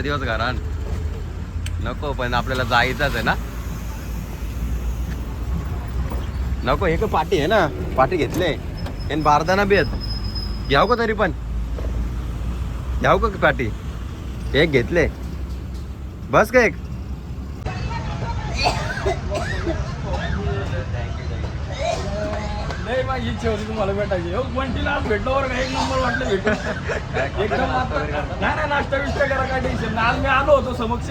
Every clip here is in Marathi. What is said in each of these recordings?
दिवस घरान नको, पण आपल्याला जायचंच आहे ना. नको हे का पाटी आहे ना, पाटी घेतले आणि बारदाना बी आहेत. घ्याव का तरी पण घ्याव का पाटी? एक घेतले बस का एक. नाही माझी इच्छा होती तुम्हाला भेटायची. बंटीला आज भेटलो बरं का, एक नंबर वाटलं भेटून. एकदम नाही नाश्ता बिष्टा करा, काय टेन्शन नाही. आज मी आलो होतो समक्ष,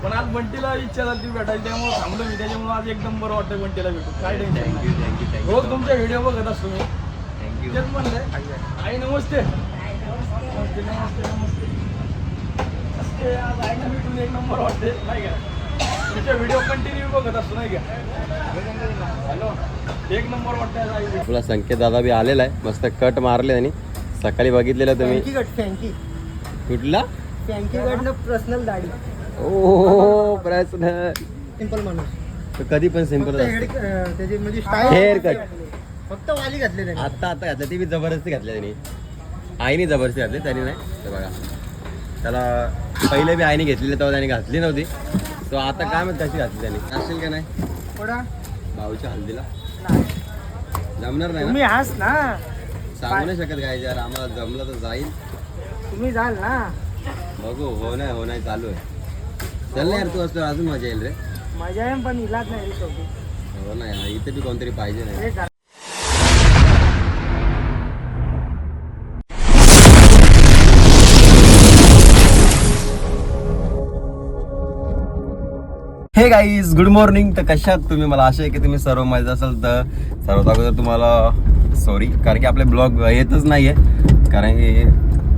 पण आज बंटीला इच्छा झाली ती भेटायची, त्यामुळे थांबलो मी. त्याच्यामुळे आज एक नंबर वाटतं बंटीला भेटून. काय टेन्शन. थँक्यू. रोज तुमचे व्हिडिओ बघत असतो मी. थँक्यू. तेच म्हणलंय. आई नमस्ते. नमस्ते नमस्ते नमस्ते. आज आईला भेटून एक नंबर वाटते नाही का. तुमचे व्हिडिओ कंटिन्यू बघत असतो नाही का. हॅलो, एक नंबर वाटतं. आपला संकेत दादा बी आलेला आहे, मस्त कट मारले आणि सकाळी बघितलेलं तुम्ही. फँकी कुठला कडनं पर्सनल दाढी. ओ पर्सनल सिंपल माणूस. कधी पण सिंपल त्याची म्हणजे हेअर कट फक्त वाली घातले त्याने. आता घातलं, ती बी जबरदस्ती घातली त्यांनी. आईने जबरदस्ती घातली, त्यांनी नाही. तर बघा त्याला पहिले बी आईने घेतलेली तेव्हा त्यांनी घातली नव्हती. तो आता काय म्हणत कशी घातली त्यांनी. असेल का नाही थोडा भाऊच्या हल्दीला जमणार नाही तुम्ही ना. हास ना, सांगू नाही शकत काय यार, आम्हाला जमलं तर जाईल. तुम्ही जाल ना. बघू हो नाही चालू आहे. चल ना यार, तू असतो अजून मजा येईल रे. मजा आहे पण इलाज नाही रे शेवटी. हो ना यार, इथे बी कोणतरी पाहिजे नाही. हे हे गाईज गुड मॉर्निंग. तर कशात तुम्ही? मला आशा आहे की तुम्ही सर्व मजा असाल. तर सर्वात अगोदर तुम्हाला सॉरी, कारण की आपले ब्लॉग येतच नाहीये, कारण की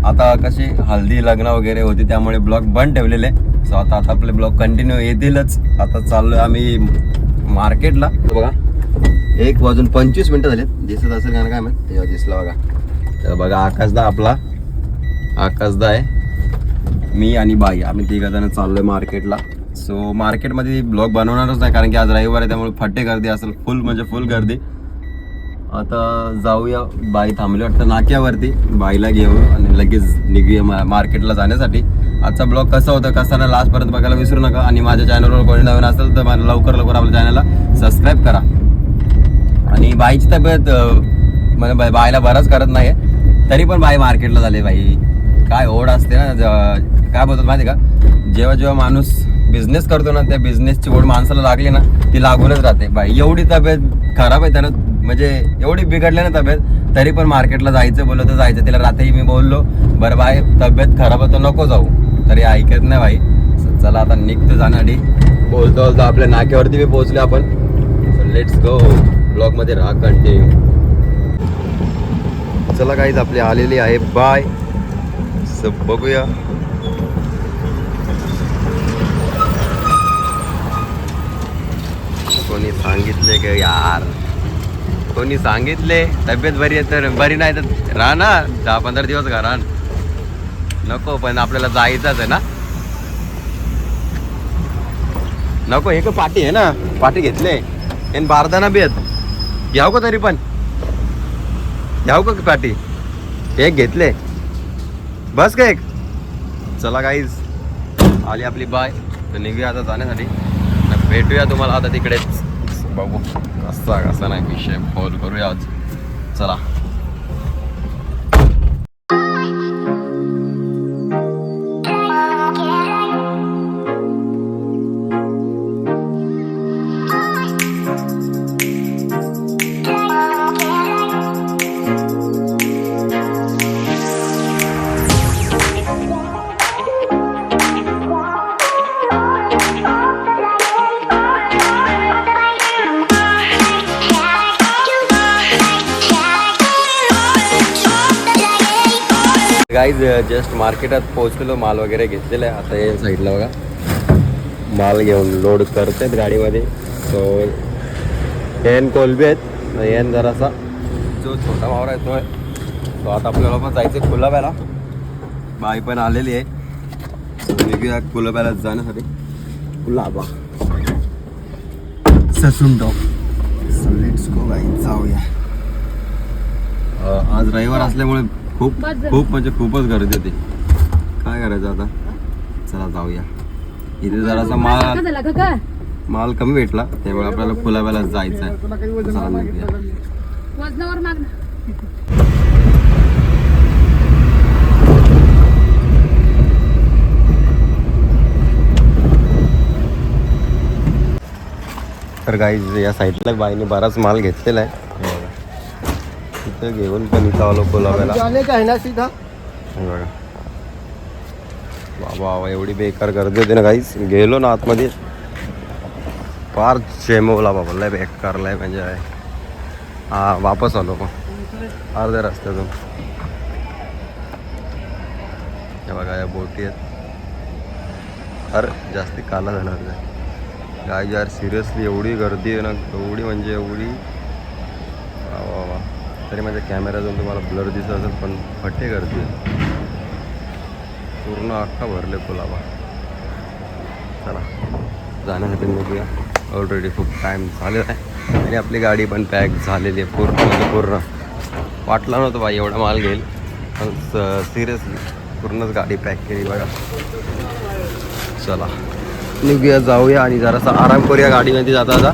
आता कसे हल्दी लग्न वगैरे होते त्यामुळे ब्लॉग बंद ठेवलेले. सो आता आपले ब्लॉग कंटिन्यू येतीलच. आता चाललोय आम्ही मार्केटला. बघा 1:25 झालेत. दिसत असेल का काय माहिती, तेव्हा दिसला बघा. तर बघा आकाशदा, आपला आकाशदा आहे, मी आणि बाई, आम्ही 3 जण चाललोय मार्केटला. सो मार्केटमध्ये ब्लॉग बनवणारच नाही, कारण की आज रविवार आहे त्यामुळे फट्टे गर्दी असेल, फुल म्हणजे फुल गर्दी. आता जाऊया, बाई थांबली वाटतं नाक्यावरती, बाईला घेऊ आणि लगेच निघूया मार्केटला जाण्यासाठी. आजचा ब्लॉग कसा होता कसा ना लास्टपर्यंत बघायला विसरू नका. आणि माझ्या चॅनलवर कोणी नवीन असेल तर मला लवकर आपल्या चॅनलला सबस्क्राईब करा. आणि बाईची तब्येत म्हणजे बाईला बराच करत नाही आहे, तरी पण बाई मार्केटला झाले. बाई काय ओढ असते ना, काय बोलतात माहिती का, जेव्हा माणूस बिझनेस करतो ना, त्या बिझनेसची ओढ माणसाला लागली ना, ती लागूनच राहते. बाई एवढी तब्येत खराब आहे त्यानं, म्हणजे एवढी बिघडली ना तब्येत, तरी पण मार्केटला जायचं बोललं तर जायचं. तिला रात्री मी बोललो बरं बाय तब्येत खराब आहे तर नको जाऊ, तरी ऐकत नाही बाई. चला आता निघतो जाण्यासाठी. बोलतो आपल्या नाक्यावरती बी पोहोचले आपण. लेट्स गो, ब्लॉग मध्ये राहा कंटिन्यू. चला काहीच आपली आलेली आहे बाय. सब बघूया. कोणी सांगितले का यार, कोणी सांगितले तब्येत बरी आहे तर बरी नाही तर राहा ना 10-15 दिवस घरान नको, पण आपल्याला जायचंच आहे ना. नको हे का पाटी आहे ना, पाटी घेतले आणि बारदाना बी आहेत. घ्याव का तरी पण घ्याव का पाटी? एक घेतले बस का एक. चला गाईज आली आपली बाय, तर निघूया आता जाण्यासाठी. भेटूया तुम्हाला आता तिकडेच. बघू कसा नाही विषय फॉल करूया आज. चला गाईज जस्ट मार्केटात पोहोचलेलो, माल वगैरे घेतलेला आहे. आता या साईडला बघा माल घेऊन लोड करतायत गाडीमध्ये. सो एन कोलबी आहेत, एन जरासा जो छोटा मावरा येतो आहे. तो आता आपल्याला पण जायचं कुलाब्याला. बाई पण आलेली आहे, वेगळ्या कुलाब्याला जाण्यासाठी. Colaba Sassoon top. So let's go guys, जाऊया. आज रविवार असल्यामुळे खूप म्हणजे खूपच गर्दी होती. काय करायचं आता, चला जाऊया. इथे जरासा माल कमी भेटला त्यामुळे आपल्याला कुलाब्याला जायचं आहे. चला निघूया. वजनावर माग ना. तर गाईज या साईडला बाईने बराच माल घेतलेला आहे. तिथं घेऊन पण इथं आलो कुलाब्याला. आहे ना सीधा हे बघा बाबा एवढी बेकार गर्दी होती ना गाईज. गेलो ना आतमध्ये फार चेमवला बाबा लय बेकार लय म्हणजे आहे. हा वापस आलो पण अर्ध्या रस्त्यातून. हे बघा या बोटी आहेत. अरे जास्ती काला जाणार नाही गाय यार. सिरियसली एवढी गर्दी आहे ना एवढी म्हणजे एवढी वा वा वा. तरी माझ्या कॅमेऱ्यातून तुम्हाला ब्लर दिसत असेल पण फटे गर्दी आहे. पूर्ण अख्खा भरले कुलाबा. चला जाण्यासाठी निघूया. ऑलरेडी खूप टाईम झालेला आहे आणि आपली गाडी पण पॅक झालेली आहे पूर्ण म्हणजे पूर्ण. वाटलं नव्हतं बाई एवढा माल घेईल पण सिरियसली पूर्णच गाडी पॅक केली बघा. चला निघूया जाऊया आणि जरासा आराम करूया गाडीमध्ये जाता जाता.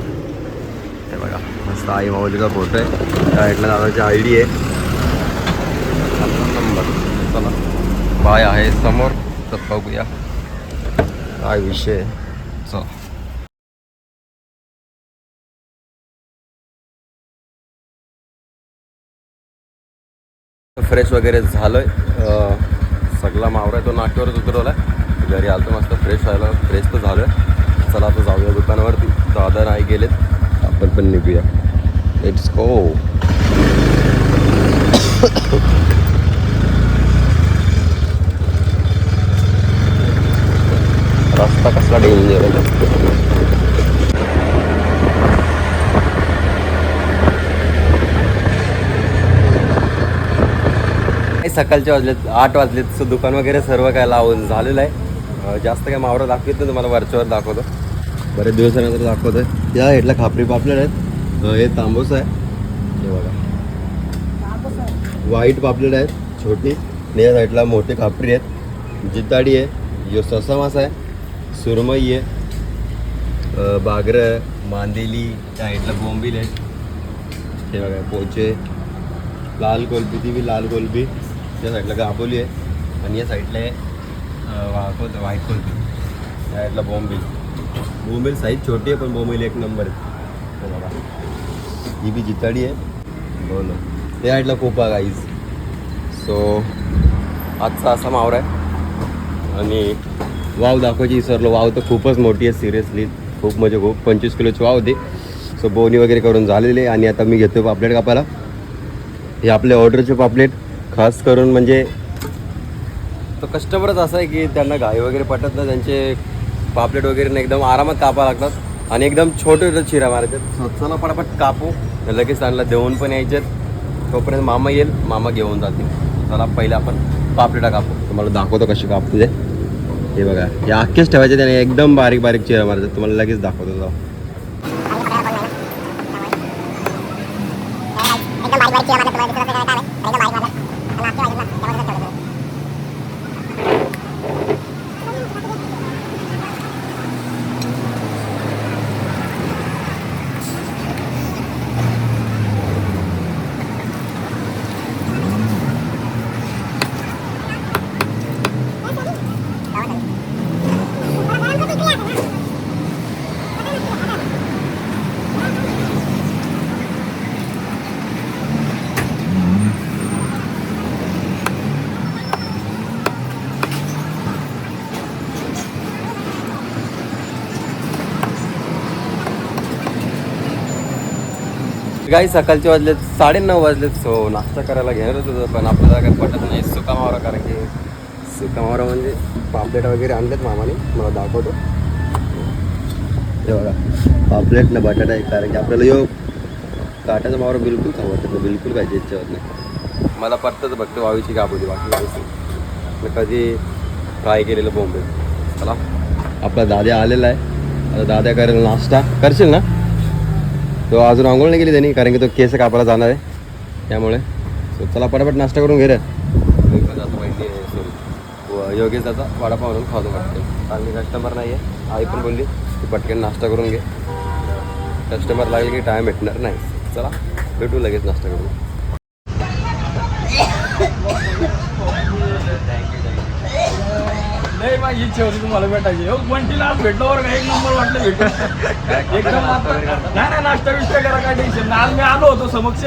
हे बघा मस्त आई माऊलीचा फोटो आहे. त्या साईडला दादाची आय डी आहे. नंबर. चला बाय आहे समोर तर बघूया काय विषय. चला फ्रेश वगैरे झालोय. सगळा मावरा तो नाक्यावरच उतरवला. घरी आलो मस्त फ्रेश व्हायला. फ्रेश तर झालं. चला आता जाऊया दुकानावरती. दादा नाही गेलेत आपण पण निघूया. Let's go. रस्ता कसला डेंजर आहे. सकाळचे वाजलेत 8 वाजलेत. सो दुकान वगैरे सर्व काय लावून झालेलं आहे. जास्त काय मावरा दाखवत नाही तुम्हाला वरच्यावर दाखवतो. बरेच दिवसानंतर दाखवतो आहे. या हेडला खापरी पापलेट आहेत. हे तांबूस आहे. हे बघा व्हाईट पापलेट आहेत छोटी. या साईडला मोठे खापरी आहेत. जिताडी आहे. यो ससा मासा आहे. सुरमई आहे. बागरं मांदेली. त्या साईडला बोंबील आहेत. हे बघा पोचे. लाल कोलबी ती बी लाल कोलबी. त्या साईडला गाबोली आहे आणि या साईडला आहे व्हाईट कोलबी. त्या साईडला बोंबील. बोंबील साईज छोटी आहे पण बोंबील एक नंबर आहे. बघा ही बी जिताडी आहे. बोल त्या साईडला कोपा गाईज. सो आजचा असा मावरा आहे आणि वाव दाखवायची विसरलो. वाव तर खूपच मोठी आहे सिरियसली. खूप म्हणजे खूप 25 किलोची वाव होती. सो बोनी वगैरे करून झालेली आहे आणि आता मी घेतो पापलेट कापायला. हे आपले ऑर्डरचे पापलेट खास करून म्हणजे तो कस्टमरच असा आहे की त्यांना घाई वगैरे पटत नाही. त्यांचे पापलेट वगैरे एकदम आरामात कापा लागतात आणि एकदम छोटे छोटे चिरा मारायचे. चला पटापट कापू. लगेच त्यांना देऊन पण यायचे. तोपर्यंत मामा येईल. मामा घेऊन जातील. चला पहिले आपण पापलेटा कापू. तुम्हाला दाखवतो कशी कापतो ते. हे बघा हे अख्खेच ठेवायचे. त्याने एकदम बारीक बारीक चिरा मारायचे. तुम्हाला लगेच दाखवतो जाऊ. काही सकाळचे वाजलेत 9:30 वाजलेत. सो नाश्ता करायला घेणारच होतं पण आपल्याला काय पटत नाही सुका मावरा. कारण की सुका मावरा म्हणजे पापलेट वगैरे आणलेत मामाने. मला दाखवतो. हे बघा पापलेट ना बटाटा आहे. कारण की आपल्याला यो काटाचा मावरा बिलकुल आवडतं. बिलकुल पाहिजे इच्छा होत नाही. मला पटतं बघतो वावीची कापवली. बाकी काहीच मी कधी फ्राय केलेलं बोंबे. चला आपला दादा आलेला आहे. आता दादा करेल नाश्ता. करशील ना. तो अजून आंघोळ नाही केली त्यांनी कारण की तो केस कापायला जाणार आहे त्यामुळे. सो चला पटापट नाश्ता करून घे रे. योगेश त्याचा वडापाव म्हणून खातो पटकन. आणि कस्टमर नाही आहे, आई पण बोलली की पटकन नाश्ता करून घे, कस्टमर लागेल की टाईम भेटणार नाही. चला भेटू लगेच नाश्ता करून. नाही माझी इच्छा होती तुम्हाला भेटायची. हो बंटीला आज भेटलो बरं का, एक नंबर वाटलं भेटून. एकदम आता नाही नाश्ता बिष्टा करा, काय टेन्शन नाही. आज मी आलो होतो समक्ष,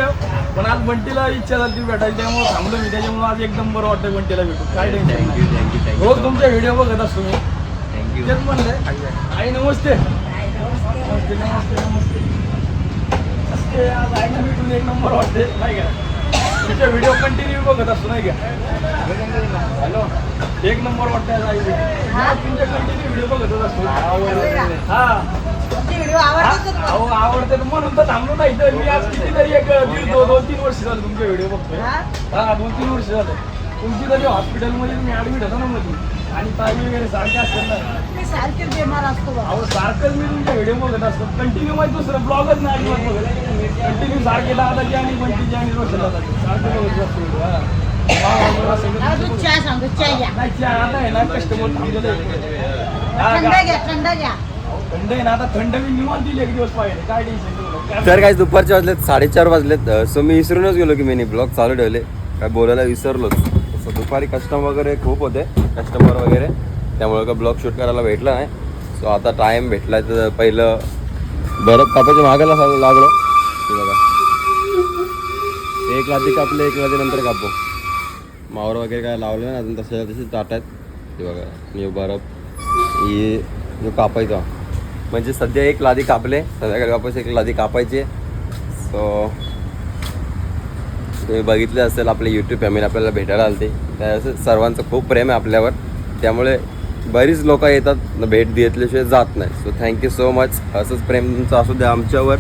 पण आज बंटीला इच्छा झाली भेटायची त्यामुळे थांबलो मी. त्याच्यामुळे आज एकदम बरं वाटतं बंटीला भेटून. काय टेन्शन नाही. हो तुमचे व्हिडिओ बघत असतो मी. तेच म्हणले आई नमस्ते. नमस्ते नमस्ते नमस्ते. नमस्ते. आज आईला भेटून एक नंबर वाटते नाही का. तुमचे व्हिडिओ कंटिन्यू बघत असतो नाही का. हॅलो एक नंबर वाटतं आज आई भेटून. तुमचे कंटिन्यू व्हिडिओ बघतच असतो. हा अहो आवडते म्हणून तर थांबलो नाही तर मी आज कितीतरी एक दीड 2-3 वर्ष झालं तुमचे व्हिडिओ बघतोय. हा 2-3 वर्ष झालं. तुमची तरी हॉस्पिटलमध्ये मी ऍडमिट होतो ना मध्ये, आणि ताई वगैरे सारखे असतात ना. मी सारखेच देणार असतो बा. अहो सारखंच मी तुमचे व्हिडिओ बघत असतो कंटिन्यू. माहिती दुसरं ब्लॉगच नाही अजिबात बघत. कंटिन्यू सारखे दादाची आणि बंटीची आणि रोशन दादाची सारखे बघत असतो व्हिडिओ. अजून चहा सांगतो, चहा घ्या. नाही चहा आता आहे ना कस्टमर थांबलेलं थंड घ्या, थंड घ्या. थंड आहे ना, आता थंड मी निवांत दिली एक दिवस पाहिजे. काय टेन्शन तुम्हाला. तर काय दुपारचे वाजलेत 4:30 वाजलेत. सो मी विसरूनच गेलो की मी ब्लॉग चालू ठेवले, काय बोलायला विसरलोच. सो दुपारी कस्टमर वगैरे खूप होते, कस्टमर वगैरे, त्यामुळे का ब्लॉग शूट करायला भेटला नाही. सो आता टाईम भेटला तर पहिलं बरफ कापायच्या मागायला लागलो. ते बघा 1 लादी कापले, 1 लादी नंतर कापू. मावर वगैरे काय लावलं ना अजून, तसेच टाट आहेत. ते बघा आणि बरफ ही जो कापायचा म्हणजे सध्या 1 लादी कापले, संध्याकाळी वापस 1 लादी कापायची. सो तुम्ही बघितले असेल आपले यूट्यूब फॅमिली आपल्याला भेटायला आलते, त्या सर्वांचं खूप प्रेम आहे आपल्यावर, त्यामुळे बरीच लोक येतात, भेट घेतल्याशिवाय जात नाही. So thank you so much. असंच प्रेम तुमचं असू द्या आमच्यावर.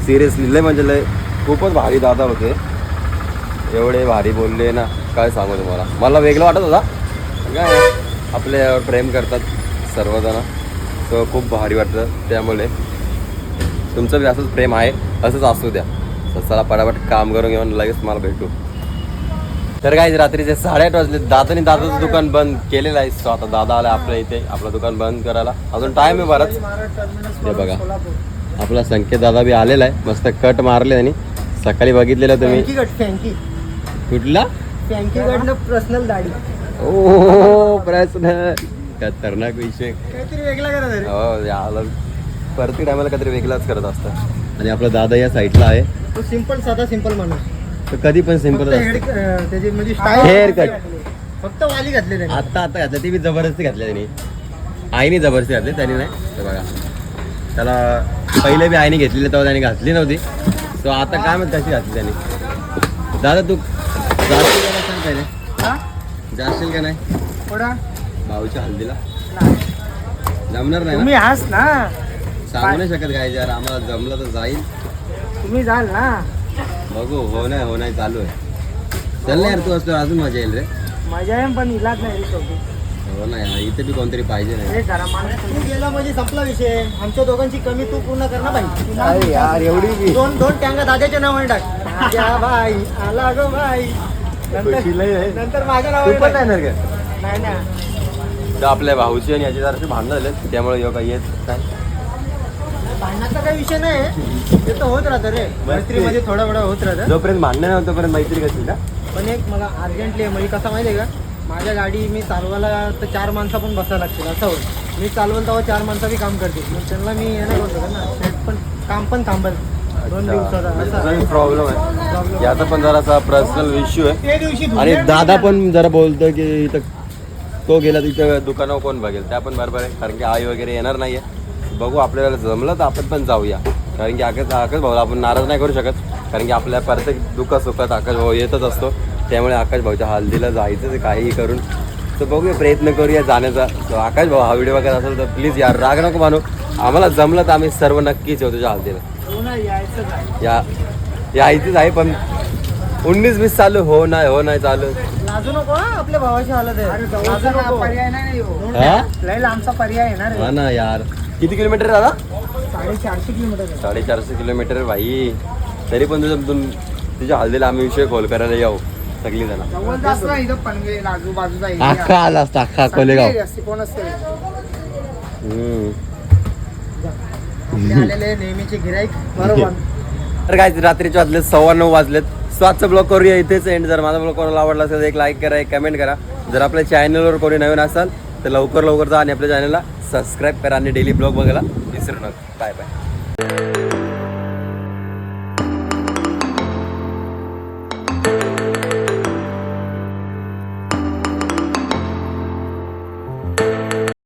सिरियसली लय म्हणजे लय खूपच भारी दादा होते, एवढे भारी बोलले ना काय सांगू तुम्हाला. मला वेगळं वाटत होता काय आपल्यावर प्रेम करतात सर्वजण. सो खूप भारी वाटतं, त्यामुळे तुमचं बी असंच प्रेम आहे, असंच असू द्या. चला पटापट काम करून घेऊन लगेच मला भेटू. तर काय रात्रीचे 8:30 वाजले. दादाने दादाचं दुकान बंद केलेलं आहे. सो आता दादा आला आपल्या इथे आपलं दुकान बंद करायला. अजून टाईम आहे बराच. हे बघा आपला संकेत दादा बी आलेला आहे, मस्त कट मारले आणि सकाळी बघितलेलं तुम्ही. फँकी कुठला कडनं पर्सनल दाढी. ओ प्रश्न खतरनाक विषय. काहीतरी वेगळा करा तरी. हो याला प्रत्येक टायमाला काहीतरी वेगळाच करत असतात. आणि आपला दादा या साईडला आहे, तो सिंपल साधा सिंपल माणूस. तो कधी पण सिंपल त्याची म्हणजे हेअर कट फक्त वाली घातले त्याने. आता घातलं, ती बी जबरदस्ती घातली त्यांनी, आईने जबरदस्ती घातली त्यांनी नाही. तर बघा त्याला पहिले बी आईने घेतलेली तेव्हा त्यांनी घातली नव्हती. सो आता काय माहित कशी घातली त्यांनी. दादा तू जाशील का नाही सांग पहिले, जाशील का नाही थोडा भाऊच्या हल्दीला? जमणार नाही तुम्ही ना, हास ना, सांगू नाही शकत काय यार. आम्हाला जमलं तर जाईल, तुम्ही जाल ना. बघू. हो नाही चालू आहे. चल ना यार, तू असतो अजून मजा येईल रे. मजा आहे पण इलाज नाही रे शेवटी. हो ना यार, इथे बी कोणतरी पाहिजे नाही. हे जरा माणूस तू गेला म्हणजे संपला विषय. आमच्या दोघांची कमी तू पूर्ण कर ना भाई. यार एवढी दोन टँगा दादाच्या नावाने टाक. या भाई आला गो भाई. नंतर माझ्या नावाने टाक. नाही का नाही ना, तर आपल्या भाऊची आणि याची जराशी भांडणं झाले, त्यामुळे योगा येत काय. भांडणाचा काही विषय नाही, ते तर होत राहतं रे. मैत्रीमध्ये थोडा वेळा होत राहतं. जोपर्यंत भांडणं नाही तोपर्यंत मैत्री कशी का. पण एक मला अर्जंटली म्हणजे कसं माहिती आहे का, माझ्या गाडी मी चालवायला तर 4 माणसं पण बसायला लागतील असं होतं. मी चालवल तेव्हा 4 माणसं बी काम करतील, मग त्यांना मी हे नाही करू शकत ना. शेट पण काम पण थांबल 2 दिवसाचा असं प्रॉब्लेम आहे. याचा पण जरासा पर्सनल इश्यू आहे. ते दिवशी आणि दादा पण जरा बोलतोय की इथं तो गेला तिथं दुकानावर कोण बघेल. त्या पण बरोबर आहे, कारण की आई वगैरे येणार नाहीये. बघू आपल्याला जमलं तर आपण पण जाऊया, कारण की आकाश भाऊ आपण नाराज नाही करू शकत, कारण की आपल्या प्रत्येक दुःख सुखात आकाश भाऊ येतच असतो. त्यामुळे आकाश भाऊच्या हल्दीला जायचं काहीही करून. तर बघूया, प्रयत्न करूया जाण्याचा. तर आकाश भाऊ हा व्हिडिओ बघत असेल तर प्लीज यार राग नको मानू. आम्हाला जमलं तर आम्ही सर्व नक्कीच येऊ तुझ्या हल्दीला. यायचीच आहे, पण 19-20 चालू हो नाही चालू. लाजू नको हा, आपल्या भावाची हालत आहे. लाजू नको. पर्याय नाही हा? लय लांबचा पर्याय येणार हा ना यार. किती किलोमीटर आहे दादा? 450 किलोमीटर आहे. 450 किलोमीटर भाई. तरी पण तुझ्या हल्दीला आम्ही विषय खोल करायला येऊ. सगळी जण जवळ जास्त नाही इथं पनवेल आजूबाजूचा अख्खा आला असता अख्खा कोलेगाव कोण असते हम्म. आलेले नेहमीचे गिराईक बरोबर. तर काय रात्रीचे वाजलेत 9:15 वाजलेत. सो आजचा ब्लॉग करूया इथेच एंड. जर माझा ब्लॉग कोणाला आवडला असेल तर एक लाईक करा, एक कमेंट करा. जर आपल्या चॅनलवर कोणी नवीन असाल तर लवकर जा आणि आपल्या चॅनलला सबस्क्राईब करा आणि डेली ब्लॉग बघायला विसरू नका. Bye bye.